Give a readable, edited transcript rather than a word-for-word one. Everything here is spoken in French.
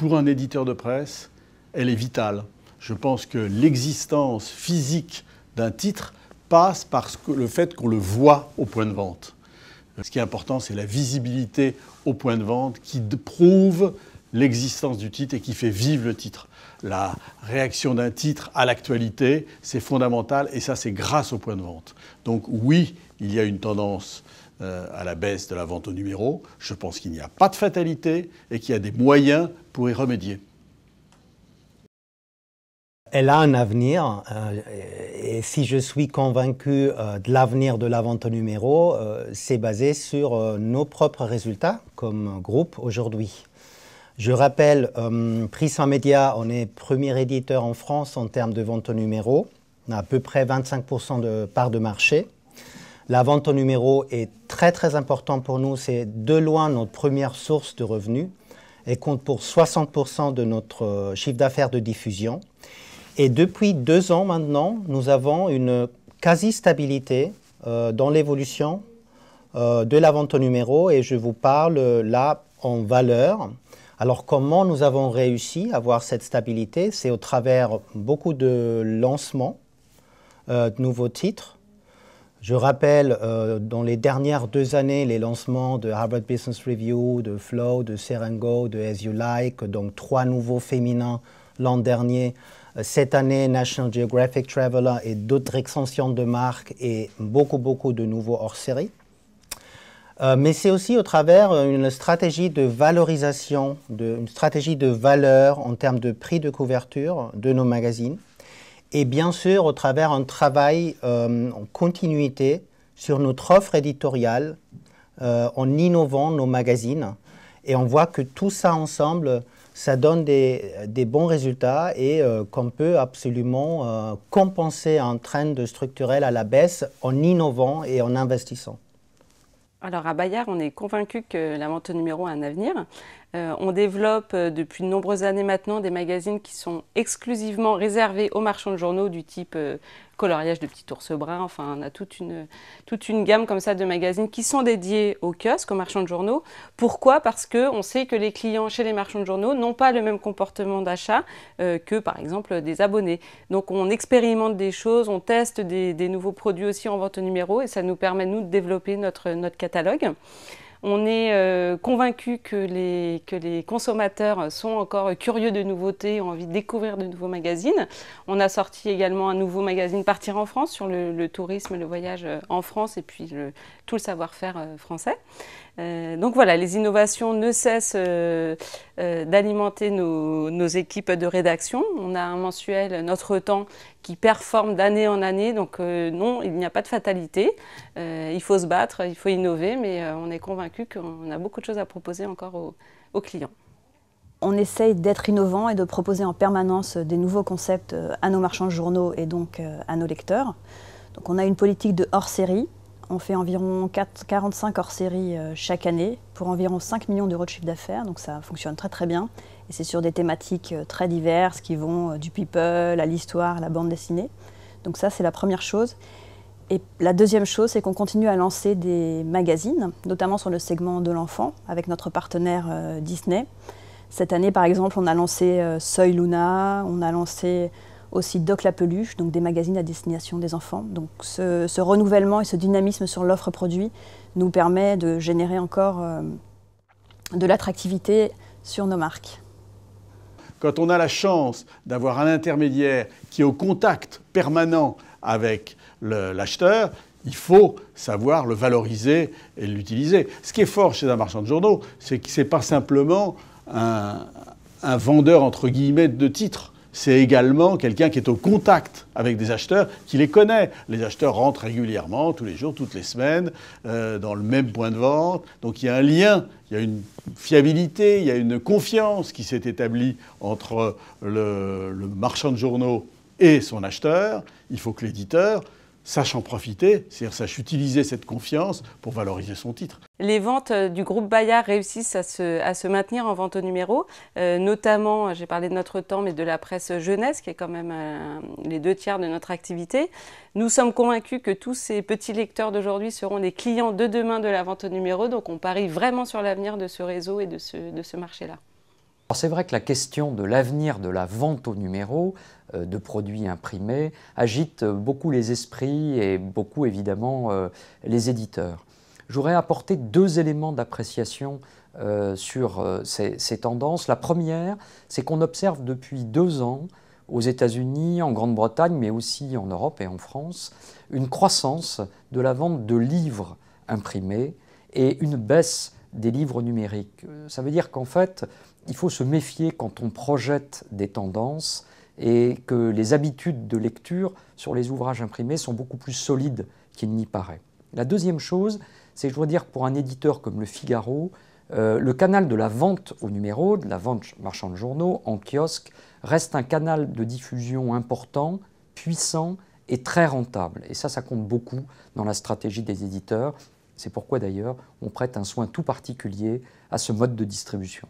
pour un éditeur de presse, elle est vitale. Je pense que l'existence physique d'un titre passe par le fait qu'on le voit au point de vente. Ce qui est important, c'est la visibilité au point de vente qui prouve l'existence du titre et qui fait vivre le titre. La réaction d'un titre à l'actualité, c'est fondamental et ça, c'est grâce au point de vente. Donc oui, il y a une tendance à la baisse de la vente au numéro. Je pense qu'il n'y a pas de fatalité et qu'il y a des moyens pour y remédier. Elle a un avenir et si je suis convaincu de l'avenir de la vente au numéro, c'est basé sur nos propres résultats comme groupe aujourd'hui. Je rappelle, Prix100 Média, on est premier éditeur en France en termes de vente au numéro. On a à peu près 25% de part de marché. La vente au numéro est très très important pour nous. C'est de loin notre première source de revenus. Elle compte pour 60% de notre chiffre d'affaires de diffusion. Et depuis 2 ans maintenant, nous avons une quasi-stabilité dans l'évolution de la vente au numéro et je vous parle là en valeur. Alors comment nous avons réussi à avoir cette stabilité? C'est au travers beaucoup de lancements de nouveaux titres. Je rappelle dans les dernières 2 années les lancements de Harvard Business Review, de Flow, de Serengo, de As You Like, donc 3 nouveaux féminins l'an dernier. Cette année, National Geographic Traveler et d'autres extensions de marques et beaucoup de nouveaux hors-série. Mais c'est aussi au travers une stratégie de valorisation, une stratégie de valeur en termes de prix de couverture de nos magazines. Et bien sûr, au travers un travail en continuité sur notre offre éditoriale, en innovant nos magazines. Et on voit que tout ça ensemble, ça donne des bons résultats et qu'on peut absolument compenser un trend structurel à la baisse en innovant et en investissant. Alors à Bayard, on est convaincu que la vente au numéro a un avenir. On développe depuis de nombreuses années maintenant des magazines qui sont exclusivement réservés aux marchands de journaux du type coloriage de petits ours bruns. Enfin, on a toute une gamme comme ça de magazines qui sont dédiés aux kiosques, aux marchands de journaux. Pourquoi? Parce qu'on sait que les clients chez les marchands de journaux n'ont pas le même comportement d'achat que par exemple des abonnés. Donc on expérimente des choses, on teste des nouveaux produits aussi en vente au numéro et ça nous permet nous de développer notre catalogue. On est convaincu que les consommateurs sont encore curieux de nouveautés, ont envie de découvrir de nouveaux magazines. On a sorti également un nouveau magazine Partir en France sur le tourisme, le voyage en France et puis tout le savoir-faire français. Donc voilà, les innovations ne cessent d'alimenter nos équipes de rédaction. On a un mensuel, Notre Temps, qui performe d'année en année. Donc non, il n'y a pas de fatalité. Il faut se battre, il faut innover, mais on est convaincu qu'on a beaucoup de choses à proposer encore aux clients. On essaye d'être innovant et de proposer en permanence des nouveaux concepts à nos marchands de journaux et donc à nos lecteurs. Donc on a une politique de hors-série. On fait environ 45 hors-séries chaque année pour environ 5 millions d'euros de chiffre d'affaires, donc ça fonctionne très bien. Et c'est sur des thématiques très diverses qui vont du people à l'histoire, à la bande dessinée. Donc ça, c'est la première chose. Et la deuxième chose, c'est qu'on continue à lancer des magazines, notamment sur le segment de l'enfant, avec notre partenaire Disney. Cette année, par exemple, on a lancé Soy Luna, on a lancé aussi Doc la Peluche, donc des magazines à destination des enfants. Donc ce renouvellement et ce dynamisme sur l'offre produit nous permet de générer encore de l'attractivité sur nos marques. Quand on a la chance d'avoir un intermédiaire qui est au contact permanent avec l'acheteur, il faut savoir le valoriser et l'utiliser. Ce qui est fort chez un marchand de journaux, c'est que ce n'est pas simplement un vendeur entre guillemets de titres. C'est également quelqu'un qui est au contact avec des acheteurs, qui les connaît. Les acheteurs rentrent régulièrement, tous les jours, toutes les semaines, dans le même point de vente. Donc il y a un lien, il y a une fiabilité, il y a une confiance qui s'est établie entre le marchand de journaux et son acheteur. Il faut que l'éditeur sache en profiter, c'est-à-dire sache utiliser cette confiance pour valoriser son titre. Les ventes du groupe Bayard réussissent à se maintenir en vente au numéro, notamment, j'ai parlé de Notre Temps, mais de la presse jeunesse, qui est quand même les 2/3 de notre activité. Nous sommes convaincus que tous ces petits lecteurs d'aujourd'hui seront les clients de demain de la vente au numéro, donc on parie vraiment sur l'avenir de ce réseau et de ce marché-là. Alors c'est vrai que la question de l'avenir de la vente au numéro de produits imprimés agite beaucoup les esprits et beaucoup évidemment les éditeurs. Je voudrais apporter 2 éléments d'appréciation sur ces tendances. La première, c'est qu'on observe depuis 2 ans aux États-Unis, en Grande-Bretagne, mais aussi en Europe et en France, une croissance de la vente de livres imprimés et une baisse des livres numériques. Ça veut dire qu'en fait, il faut se méfier quand on projette des tendances et que les habitudes de lecture sur les ouvrages imprimés sont beaucoup plus solides qu'il n'y paraît. La deuxième chose, c'est, je dois dire, pour un éditeur comme Le Figaro, le canal de la vente au numéro, de la vente marchand de journaux en kiosque, reste un canal de diffusion important, puissant et très rentable. Et ça compte beaucoup dans la stratégie des éditeurs. C'est pourquoi d'ailleurs on prête un soin tout particulier à ce mode de distribution.